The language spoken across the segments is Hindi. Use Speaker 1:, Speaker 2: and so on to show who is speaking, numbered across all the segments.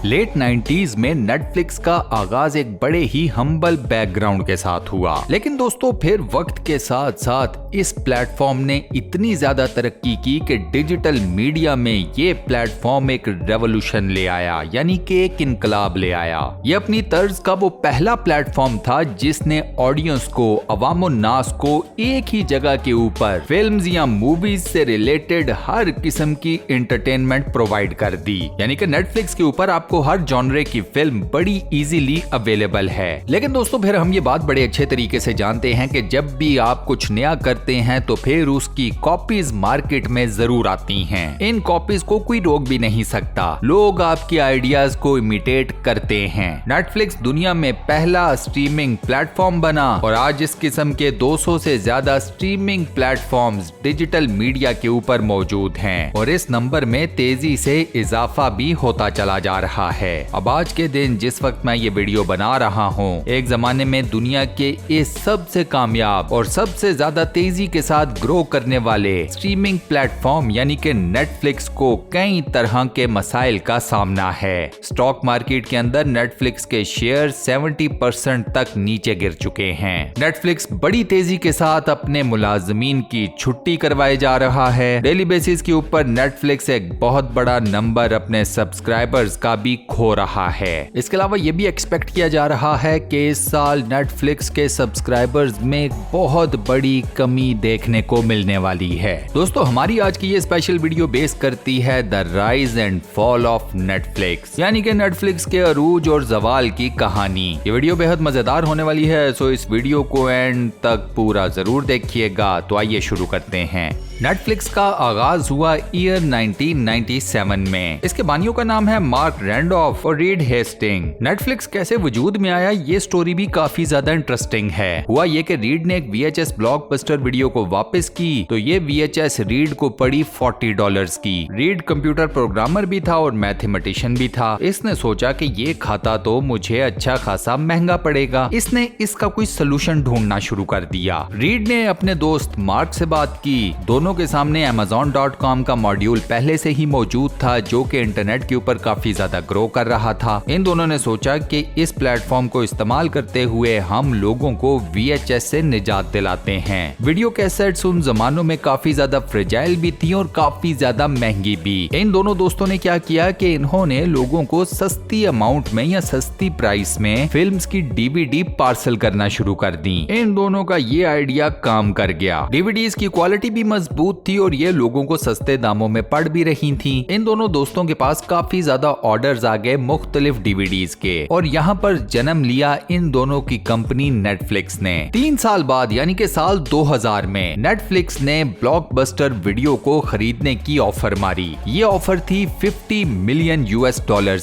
Speaker 1: लेट 90s में नेटफ्लिक्स का आगाज एक बड़े ही हम्बल बैकग्राउंड के साथ हुआ, लेकिन दोस्तों फिर वक्त के साथ साथ इस प्लेटफॉर्म ने इतनी ज्यादा तरक्की की कि डिजिटल मीडिया में ये प्लेटफॉर्म एक रेवोल्यूशन ले आया, यानी कि एक इनकलाब ले आया। ये अपनी तर्ज का वो पहला प्लेटफॉर्म था जिसने ऑडियंस को, अवामो नास को एक ही जगह के ऊपर फिल्म्स या मूवीज से रिलेटेड हर किस्म की एंटरटेनमेंट प्रोवाइड कर दी। यानी कि नेटफ्लिक्स के ऊपर आपको हर जॉनरे की फिल्म बड़ी इजीली अवेलेबल है। लेकिन दोस्तों फिर हम ये बात बड़े अच्छे तरीके से जानते हैं कि जब भी आप कुछ नया करते हैं तो फिर उसकी कॉपीज मार्केट में जरूर आती हैं। इन कॉपीज को कोई रोक भी नहीं सकता, लोग आपके आइडियाज को इमिटेट करते हैं। नेटफ्लिक्स दुनिया में पहला स्ट्रीमिंग प्लेटफॉर्म बना और आज इस किस्म के 200 से ज्यादा स्ट्रीमिंग प्लेटफॉर्म्स डिजिटल मीडिया के ऊपर मौजूद हैं और इस नंबर में तेजी से इजाफा भी होता चला जा रहा है। अब आज के दिन जिस वक्त मैं ये वीडियो बना रहा हूँ, एक जमाने में दुनिया के इस सबसे कामयाब और सबसे ज्यादा तेजी के साथ ग्रो करने वाले स्ट्रीमिंग प्लेटफॉर्म यानी कि नेटफ्लिक्स को कई तरह के मसाइल का सामना है। स्टॉक मार्केट के अंदर नेटफ्लिक्स के शेयर 70% तक नीचे गिर चुके हैं। नेटफ्लिक्स बड़ी तेजी के साथ अपने मुलाजमीन की छुट्टी करवाए जा रहा है। डेली बेसिस के ऊपर नेटफ्लिक्स एक बहुत बड़ा नंबर अपने सब्सक्राइबर्स का भी खो रहा है। इसके अलावा ये भी एक्सपेक्ट किया जा रहा है कि इस साल नेटफ्लिक्स के सब्सक्राइबर्स में बहुत बड़ी कमी देखने को मिलने वाली है। दोस्तों हमारी आज की ये स्पेशल वीडियो बेस करती है the rise and fall of Netflix, यानी कि नेटफ्लिक्स के अरूज और जवाल की कहानी। ये वीडियो बेहद मजेदार होने वाली है, सो इस वीडियो को एंड तक पूरा जरूर देखिएगा। तो आइए शुरू करते हैं। नेटफ्लिक्स का आगाज हुआ ईयर 1997 में। इसके बानियों का नाम है मार्क रैंडॉल्फ और रीड हेस्टिंग। नेटफ्लिक्स कैसे वजूद में आया, ये स्टोरी भी काफी ज्यादा इंटरेस्टिंग है। हुआ ये कि रीड ने एक VHS ब्लॉकबस्टर वीडियो को वापस की तो ये VHS रीड को पड़ी $40 की। रीड कंप्यूटर प्रोग्रामर भी था और मैथमेटिशियन भी था। इसने सोचा कि ये खाता तो मुझे अच्छा खासा महंगा पड़ेगा। इसने इसका कोई सोल्यूशन ढूंढना शुरू कर दिया। रीड ने अपने दोस्त मार्क से बात की। दोनों के सामने Amazon.com का मॉड्यूल पहले से ही मौजूद था जो कि इंटरनेट के ऊपर काफी ज्यादा ग्रो कर रहा था। इन दोनों ने सोचा कि इस प्लेटफॉर्म को इस्तेमाल करते हुए हम लोगों को VHS से निजात दिलाते हैं। वीडियो कैसेट्स उन जमानों में काफी ज्यादा फ्रेजाइल भी थी और काफी ज्यादा महंगी भी। इन दोनों दोस्तों ने क्या किया कि इन्होंने लोगों को सस्ती अमाउंट में या सस्ती प्राइस में फिल्म्स की DVD पार्सल करना शुरू कर दी। इन दोनों का ये आइडिया काम कर गया। DVDs की क्वालिटी भी मजबूत थी और ये लोगों को सस्ते दामों में पड़ भी रही थी। इन दोनों दोस्तों के पास काफी ज्यादा ऑर्डर्स आ गए मुख्तलिफ DVDs के और यहाँ पर जन्म लिया इन दोनों की कंपनी नेटफ्लिक्स ने। 3 साल बाद यानी कि साल 2000 में नेटफ्लिक्स ने ब्लॉकबस्टर वीडियो को खरीदने की ऑफर मारी। ये ऑफर थी $50 मिलियन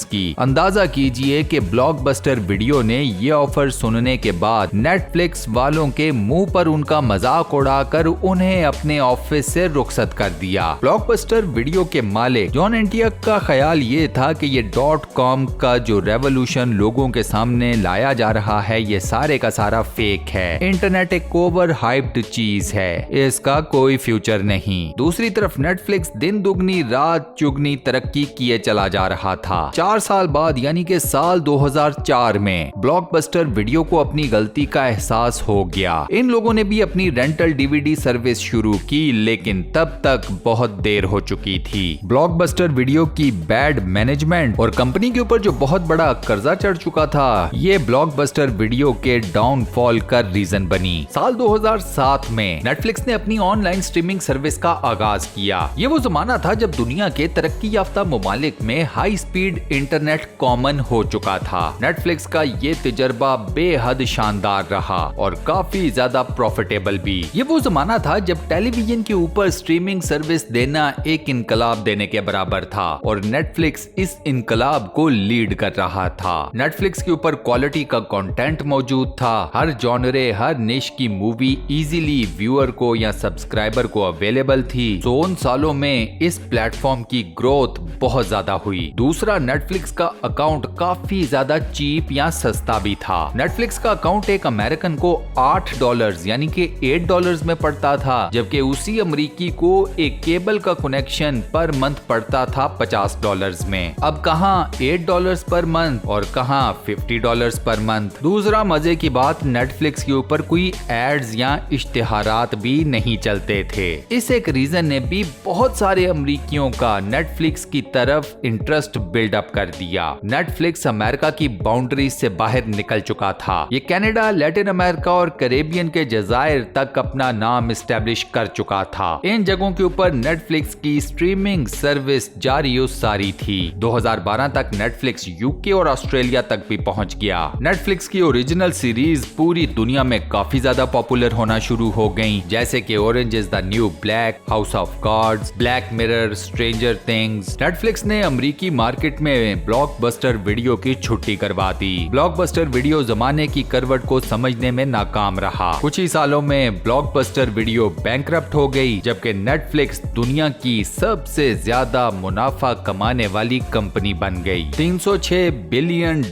Speaker 1: की। अंदाजा कीजिए कि ब्लॉकबस्टर वीडियो ने ये ऑफर सुनने के बाद नेटफ्लिक्स वालों के मुंह पर उनका मजाक उड़ाकर उन्हें अपने ऑफिस से रुखसत कर दिया। ब्लॉकबस्टर वीडियो के मालिक जॉन एंटियक का ख्याल ये था कि ये .com का जो रेवोल्यूशन लोगों के सामने लाया जा रहा है ये सारे का सारा फेक है। इंटरनेट एक ओवर हाइप्ड चीज है, इसका कोई फ्यूचर नहीं। दूसरी तरफ नेटफ्लिक्स दिन दुगनी रात चुगनी तरक्की किए चला जा रहा था। 4 साल बाद यानी कि साल 2004 में ब्लॉकबस्टर वीडियो को अपनी गलती का एहसास हो गया। इन लोगों ने भी अपनी रेंटल DVD सर्विस शुरू की, लेकिन तब तक बहुत देर हो चुकी थी। ब्लॉकबस्टर वीडियो की बैड मैनेजमेंट और कंपनी के ऊपर जो बहुत बड़ा कर्जा चढ़ चुका था, ये ब्लॉकबस्टर वीडियो के डाउनफॉल का रीजन बनी। साल 2007 में नेटफ्लिक्स ने अपनी ऑनलाइन स्ट्रीमिंग सर्विस का आगाज किया। ये वो जमाना था जब दुनिया के तरक्की याफ्ता ममालिक में हाई स्पीड इंटरनेट कॉमन हो चुका था। नेटफ्लिक्स का ये तजर्बा बेहद शानदार रहा और काफी ज्यादा प्रॉफिटेबल भी। ये वो जमाना था जब टेलीविजन के ऊपर स्ट्रीमिंग सर्विस देना एक इनकलाब देने के बराबर था और नेटफ्लिक्स इस इनकलाब को लीड कर रहा था। नेटफ्लिक्स के ऊपर क्वालिटी का कंटेंट मौजूद था। हर जॉनरे, हर निश की मूवी इजीली व्यूअर को या सब्सक्राइबर को अवेलेबल थी। तो उन सालों में इस प्लेटफॉर्म की ग्रोथ बहुत ज्यादा हुई। दूसरा, नेटफ्लिक्स का अकाउंट काफी ज्यादा चीप या सस्ता भी था। नेटफ्लिक्स का अकाउंट एक अमेरिकन को $8 यानी कि $8 में पड़ता था, जबकि उसी अमेरिकी को एक केबल का कनेक्शन पर मंथ पड़ता था $50 में। अब कहाँ $8 पर मंथ और कहाँ $50 पर मंथ। दूसरा मजे की बात, नेटफ्लिक्स के ऊपर कोई एड्स या इश्तिहारात भी नहीं चलते थे। इस एक रीजन ने भी बहुत सारे अमेरिकियों का नेटफ्लिक्स की तरफ इंटरेस्ट बिल्डअप कर दिया। नेटफ्लिक्स अमेरिका की बाउंड्रीज से बाहर निकल चुका था। ये कनाडा, लैटिन अमेरिका और कैरेबियन के जजायर तक अपना नाम एस्टेब्लिश कर चुका था। इन जगहों के ऊपर नेटफ्लिक्स की स्ट्रीमिंग सर्विस जारी सारी थी। 2012 तक नेटफ्लिक्स यूके और ऑस्ट्रेलिया तक भी पहुंच गया। नेटफ्लिक्स की ओरिजिनल सीरीज पूरी दुनिया में काफी ज्यादा पॉपुलर होना शुरू हो गईं, जैसे कि orange is the new black, house of cards, black mirror, stranger things. Netflix ने अमेरिकी मार्केट में ब्लॉकबस्टर वीडियो की छुट्टी करवा दी। ब्लॉकबस्टर वीडियो जमाने की करवट को समझने में नाकाम रहा। कुछ ही सालों में ब्लॉकबस्टर वीडियो बैंकरप्ट हो गई, जबकि नेटफ्लिक्स दुनिया की सबसे ज्यादा मुनाफा कमाने वाली कंपनी बन गई। $306 बिलियन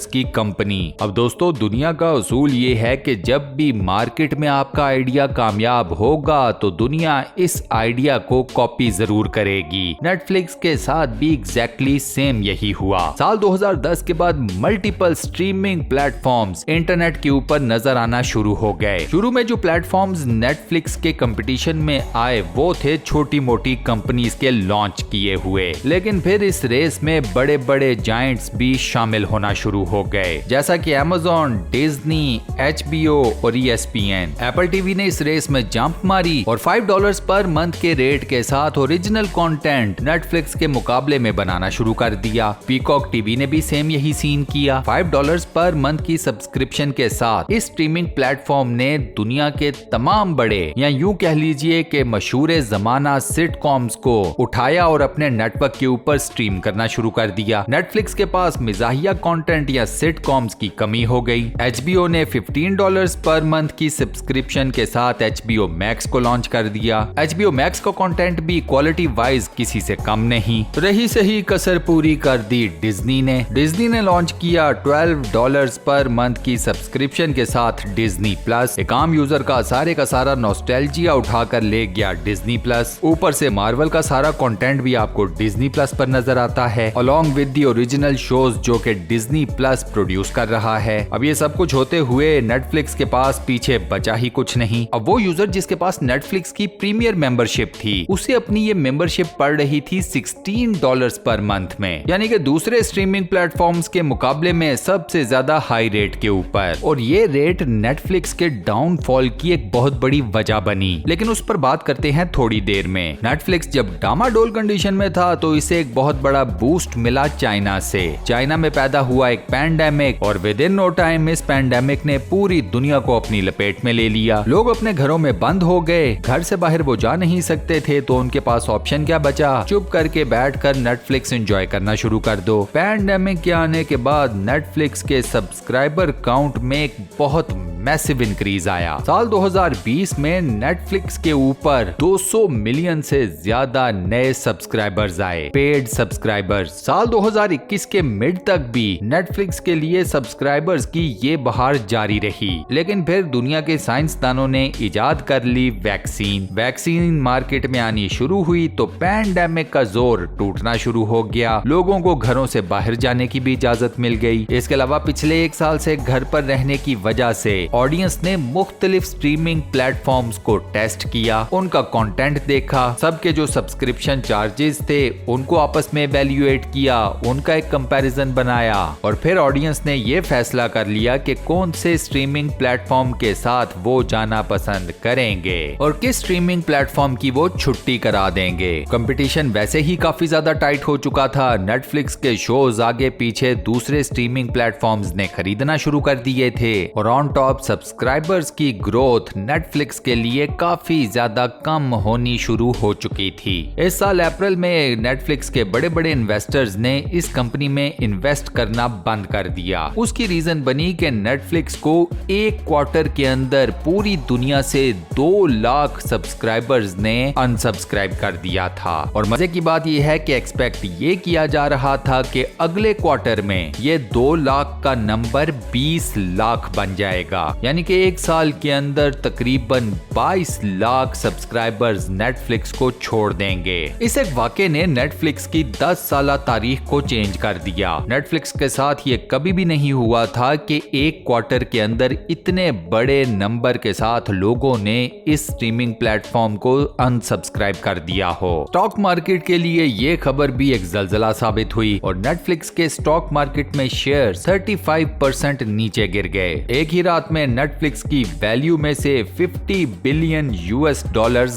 Speaker 1: की कंपनी। अब दोस्तों, दुनिया का उसूल ये है कि जब भी मार्केट में आपका आइडिया कामयाब होगा तो दुनिया इस आइडिया को कॉपी जरूर करेगी। नेटफ्लिक्स के साथ भी एग्जैक्टली सेम यही हुआ। साल 2010 के बाद मल्टीपल स्ट्रीमिंग प्लेटफॉर्म्स इंटरनेट के ऊपर नजर आना शुरू हो गए। शुरू में जो प्लेटफॉर्म्स नेटफ्लिक्स के कंपटीशन में आए वो थे छोटी मोटी कंपनीज के लॉन्च किए हुए, लेकिन फिर इस रेस में बड़े बड़े जायंट्स भी शामिल होना शुरू हो गए, जैसा कि Amazon, डिज्नी, HBO और ESPN। एप्पल टीवी ने इस रेस में जंप मारी और $5 पर मंथ के रेट के साथ ओरिजिनल कंटेंट नेटफ्लिक्स के मुकाबले में बनाना शुरू कर दिया। पीकॉक टीवी ने भी सेम यही सीन किया। $5 पर मंथ की सब्सक्रिप्शन के साथ इस स्ट्रीमिंग प्लेटफॉर्म ने दुनिया के तमाम बड़े या यूं कह लीजिए कि मशहूर जमाना सिटकॉम्स को उठाया और अपने नेटवर्क के ऊपर स्ट्रीम करना शुरू कर दिया। नेटफ्लिक्स के पास मिजाहिया कंटेंट या सिटकॉम्स की कमी हो गई। HBO ने $15 पर मंथ की सब्सक्रिप्शन के साथ HBO Max को लॉन्च कर दिया। HBO Max का कंटेंट भी क्वालिटी वाइज किसी से कम नहीं। रही सही कसर पूरी कर दी डिज्नी ने। डिज्नी ने लॉन्च किया $12 पर मंथ की सब्सक्रिप्शन के साथ डिज्नी प्लस। एक आम यूजर का सारा नॉस्टैल्जिया उठाकर ले गया डिज्नी प्लस। ऊपर से मार्वल का सारा कंटेंट भी आपको डिज्नी प्लस पर नजर आता है, along with the original shows जो कि डिज्नी प्लस प्रोड्यूस कर रहा है। अब ये सब कुछ होते हुए नेटफ्लिक्स के पास पीछे बचा ही कुछ नहीं। अब वो यूजर जिसके पास नेटफ्लिक्स की प्रीमियर मेंबरशिप थी, उसे अपनी ये मेंबरशिप पड़ रही थी $16 पर मंथ में, यानी कि दूसरे स्ट्रीमिंग प्लेटफॉर्म्स के मुकाबले में सबसे ज्यादा हाई रेट के ऊपर। और ये रेट नेटफ्लिक्स के डाउनफॉल की एक बहुत बड़ी वजह बनी, लेकिन उस पर बात करते हैं थोड़ी देर में। नेटफ्लिक्स जब डामाडोल कंडीशन में था तो इसे एक बहुत बड़ा बूस्ट मिला चाइना से। चाइना में पैदा हुआ एक पैंडेमिक और विद इन नो टाइम इस पैंडेमिक ने पूरी दुनिया को अपनी लपेट में ले लिया। लोग अपने घरों में बंद हो गए, घर से बाहर वो जा नहीं सकते थे, तो उनके पास ऑप्शन क्या बचा? चुप करके बैठकर नेटफ्लिक्स एंजॉय करना शुरू कर दो। पैंडेमिक के आने के बाद नेटफ्लिक्स के सब्सक्राइबर काउंट में एक बहुत मैसिव इंक्रीज आया। साल 2020 में नेटफ्लिक्स के ऊपर 200 मिलियन से ज्यादा नए सब्सक्राइबर्स आए, पेड सब्सक्राइबर्स। साल 2021 के मिड तक भी नेटफ्लिक्स के लिए सब्सक्राइबर्स की ये बहार जारी रही, लेकिन फिर दुनिया के साइंसदानों ने इजाद कर ली वैक्सीन मार्केट में आनी शुरू हुई तो पैंडेमिक का जोर टूटना शुरू हो गया। लोगों को घरों से बाहर जाने की भी इजाजत मिल गई। इसके अलावा पिछले एक साल से घर पर रहने की वजह से ऑडियंस ने मुख्तलिफ स्ट्रीमिंग प्लेटफॉर्म्स को टेस्ट किया, उनका कंटेंट देखा, सबके जो सब्सक्रिप्शन चार्जेस थे उनको आपस में इवैल्यूएट किया, उनका एक कंपैरिजन बनाया और फिर ऑडियंस ने ये फैसला कर लिया कि कौन से स्ट्रीमिंग प्लेटफॉर्म के साथ वो जाना पसंद करेंगे और किस स्ट्रीमिंग प्लेटफॉर्म की वो छुट्टी करा देंगे। कंपटीशन वैसे ही काफी ज्यादा टाइट हो चुका था। नेटफ्लिक्स के शोज आगे पीछे दूसरे स्ट्रीमिंग प्लेटफॉर्म्स ने खरीदना शुरू कर दिए थे और ऑन टॉप सब्सक्राइबर्स की ग्रोथ नेटफ्लिक्स के लिए काफी ज्यादा कम होनी शुरू हो चुकी थी। इस साल अप्रैल में नेटफ्लिक्स के बड़े बड़े इन्वेस्टर्स ने इस कंपनी में इन्वेस्ट करना बंद कर दिया। उसकी रीजन बनी कि नेटफ्लिक्स को एक क्वार्टर के अंदर पूरी दुनिया से 2 लाख सब्सक्राइबर्स ने अनसब्सक्राइब कर दिया था और मजे की बात यह है कि एक्सपेक्ट ये किया जा रहा था कि अगले क्वार्टर में ये 2 लाख का नंबर 20 लाख बन जाएगा, यानी कि एक साल के अंदर तकरीबन 22 लाख सब्सक्राइबर्स नेटफ्लिक्स को छोड़ देंगे। इस एक वाकये ने नेटफ्लिक्स की 10 साल तारीख को चेंज कर दिया। नेटफ्लिक्स के साथ ये कभी भी नहीं हुआ था कि एक क्वार्टर के अंदर इतने बड़े नंबर के साथ लोगों ने इस स्ट्रीमिंग प्लेटफॉर्म को अनसब्सक्राइब कर दिया हो। स्टॉक मार्केट के लिए ये खबर भी एक जलजला साबित हुई और नेटफ्लिक्स के स्टॉक मार्केट में शेयर 35% नीचे गिर गए। एक ही रात में नेटफ्लिक्स की वैल्यू में से 50 बिलियन $US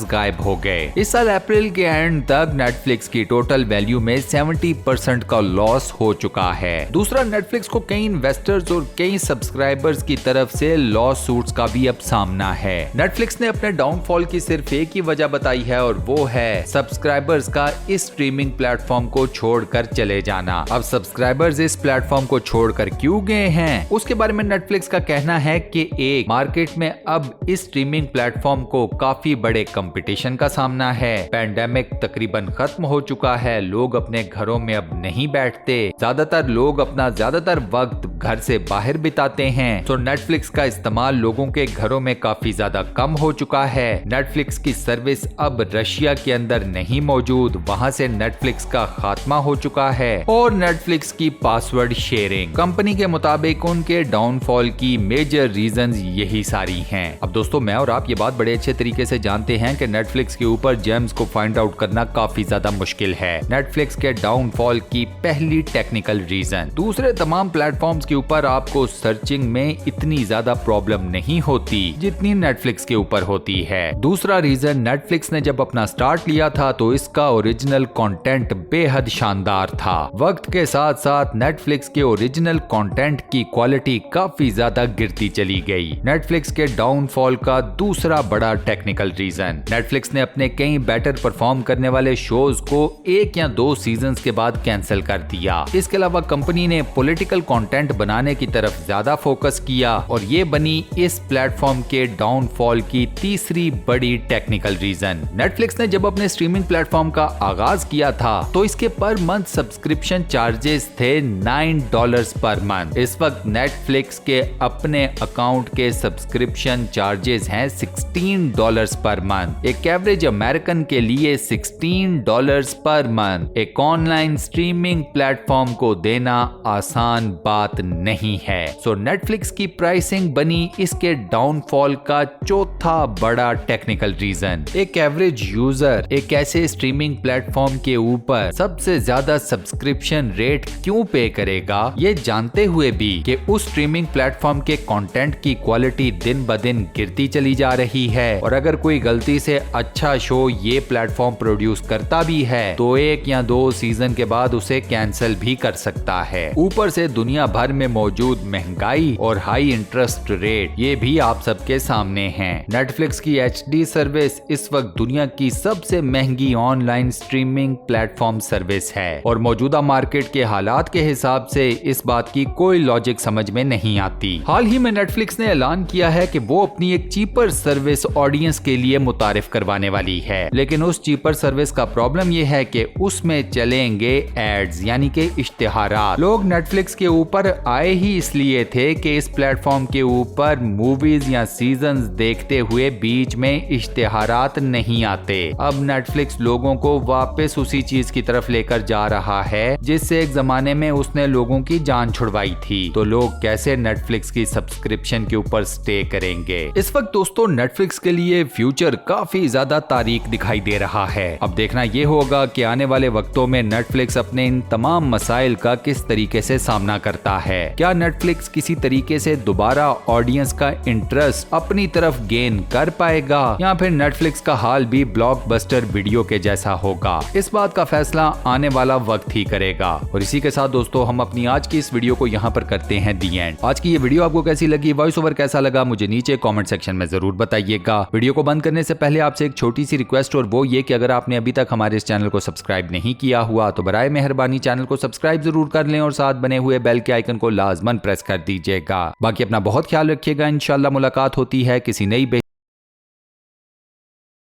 Speaker 1: गायब हो गए। इस साल अप्रैल के एंड तक नेटफ्लिक्स की टोटल वैल्यू में 70% का लॉस हो चुका है। दूसरा, नेटफ्लिक्स को कई इन्वेस्टर्स और कई सब्सक्राइबर्स की तरफ से लॉस सूट्स का भी अब सामना है। नेटफ्लिक्स ने अपने डाउनफॉल की सिर्फ एक ही वजह बताई है और वो है सब्सक्राइबर्स का इस स्ट्रीमिंग प्लेटफॉर्म को छोड़कर चले जाना। अब सब्सक्राइबर्स इस प्लेटफॉर्म को छोड़कर क्यों गए हैं, उसके बारे में नेटफ्लिक्स का कहना है कि एक, मार्केट में अब इस स्ट्रीमिंग प्लेटफॉर्म को काफी बड़े कंपटीशन का सामना है। पैंडेमिक तकरीबन खत्म हो चुका है, लोग अपने घरों में अब नहीं बैठते, ज्यादातर लोग अपना ज्यादातर वक्त घर से बाहर बिताते हैं, तो नेटफ्लिक्स का इस्तेमाल लोगों के घरों में काफी ज्यादा कम हो चुका है। नेटफ्लिक्स की सर्विस अब रशिया के अंदर नहीं मौजूद, वहां से नेटफ्लिक्स का खात्मा हो चुका है। और नेटफ्लिक्स की पासवर्ड शेयरिंग, कंपनी के मुताबिक उनके डाउनफॉल की मेजर रीजंस यही सारी हैं। अब दोस्तों, मैं और आप ये बात बड़े अच्छे तरीके से जानते हैं कि नेटफ्लिक्स के ऊपर जेम्स को फाइंड आउट करना काफी ज्यादा मुश्किल है। नेटफ्लिक्स के डाउनफॉल की पहली टेक्निकल रीजन, दूसरे तमाम प्लेटफॉर्म्स के ऊपर आपको सर्चिंग में इतनी ज्यादा प्रॉब्लम नहीं होती जितनी नेटफ्लिक्स के ऊपर होती है। दूसरा रीजन, नेटफ्लिक्स ने जब अपना स्टार्ट लिया था तो इसका ओरिजिनल कंटेंट बेहद शानदार था। वक्त के साथ साथ नेटफ्लिक्स के ओरिजिनल कंटेंट की क्वालिटी काफी ज्यादा गिरती चली गई। नेटफ्लिक्स के डाउनफॉल का दूसरा बड़ा टेक्निकल रीजन, नेटफ्लिक्स ने अपने कई बेटर परफॉर्म करने वाले शोज को 1 या 2 सीजन्स के बाद कैंसिल कर दिया। इसके अलावा कंपनी ने पॉलिटिकल कंटेंट बनाने की तरफ ज्यादा फोकस किया और ये बनी इस प्लेटफॉर्म के डाउनफॉल की तीसरी बड़ी टेक्निकल रीजन। नेटफ्लिक्स ने जब अपने स्ट्रीमिंग प्लेटफॉर्म का आगाज किया था तो इसके पर मंथ सब्सक्रिप्शन चार्जेस थे $9 पर मंथ। इस वक्त नेटफ्लिक्स के अपने अकाउंट के सब्सक्रिप्शन चार्जेस हैं $16 पर मंथ। एक एवरेज अमेरिकन के लिए $16 पर मंथ एक ऑनलाइन स्ट्रीमिंग प्लेटफॉर्म को देना आसान बात नहीं है। सो नेटफ्लिक्स की प्राइसिंग बनी इसके डाउनफॉल का चौथा बड़ा टेक्निकल रीजन। एक एवरेज यूजर एक ऐसे स्ट्रीमिंग प्लेटफॉर्म के ऊपर सबसे ज्यादा सब्सक्रिप्शन रेट क्यों पे करेगा, ये जानते हुए भी कि उस स्ट्रीमिंग प्लेटफॉर्म के कंटेंट की क्वालिटी दिन ब दिन गिरती चली जा रही है और अगर कोई गलती से अच्छा शो ये प्लेटफॉर्म प्रोड्यूस करता भी है तो 1 या 2 सीजन के बाद उसे कैंसिल भी कर सकता है। ऊपर से दुनिया भर में मौजूद महंगाई और हाई इंटरेस्ट रेट ये भी आप सबके सामने हैं। नेटफ्लिक्स की HD सर्विस इस वक्त दुनिया की सबसे महंगी ऑनलाइन स्ट्रीमिंग प्लेटफॉर्म सर्विस है और मौजूदा मार्केट के हालात के हिसाब से इस बात की कोई लॉजिक समझ में नहीं आती। हाल ही में नेटफ्लिक्स ने ऐलान किया है कि वो अपनी एक चीपर सर्विस ऑडियंस के लिए मुतारिफ करवाने वाली है, लेकिन उस चीपर सर्विस का प्रॉब्लम ये है कि उसमें चलेंगे एड्स यानी कि इश्तिहारात। लोग नेटफ्लिक्स के ऊपर आए ही इसलिए थे कि इस प्लेटफॉर्म के ऊपर मूवीज या सीजन्स देखते हुए बीच में इश्तिहारात नहीं आते। अब नेटफ्लिक्स लोगों को वापस उसी चीज की तरफ लेकर जा रहा है जिससे एक जमाने में उसने लोगों की जान छुड़वाई थी। तो लोग कैसे नेटफ्लिक्स की सब्सक्रिप्शन के ऊपर स्टे करेंगे। इस वक्त दोस्तों नेटफ्लिक्स के लिए फ्यूचर काफी ज्यादा तारीक दिखाई दे रहा है। अब देखना यह होगा कि आने वाले वक्तों में नेटफ्लिक्स अपने इन तमाम मसाइल का किस तरीके से सामना करता है। क्या नेटफ्लिक्स किसी तरीके से दोबारा ऑडियंस का इंटरेस्ट अपनी तरफ गेन कर पाएगा या फिर नेटफ्लिक्स का हाल भी ब्लॉकबस्टर वीडियो के जैसा होगा। इस बात का फैसला आने वाला वक्त ही करेगा। और इसी के साथ दोस्तों हम अपनी आज की इस वीडियो को यहाँ पर करते हैं दी एंड। आज की ये वीडियो आपको कैसी लगी, वॉइस ओवर कैसा लगा, मुझे नीचे कमेंट सेक्शन में जरूर बताइएगा। वीडियो को बंद करने से पहले आपसे एक छोटी सी रिक्वेस्ट और वो ये कि अगर आपने अभी तक हमारे इस चैनल को सब्सक्राइब नहीं किया हुआ तो बराए मेहरबानी चैनल को सब्सक्राइब जरूर कर लें और साथ बने हुए बेल के आइकन को लाजमन प्रेस कर दीजिएगा। बाकी अपना बहुत ख्याल रखिएगा। इंशाल्लाह मुलाकात होती है किसी नई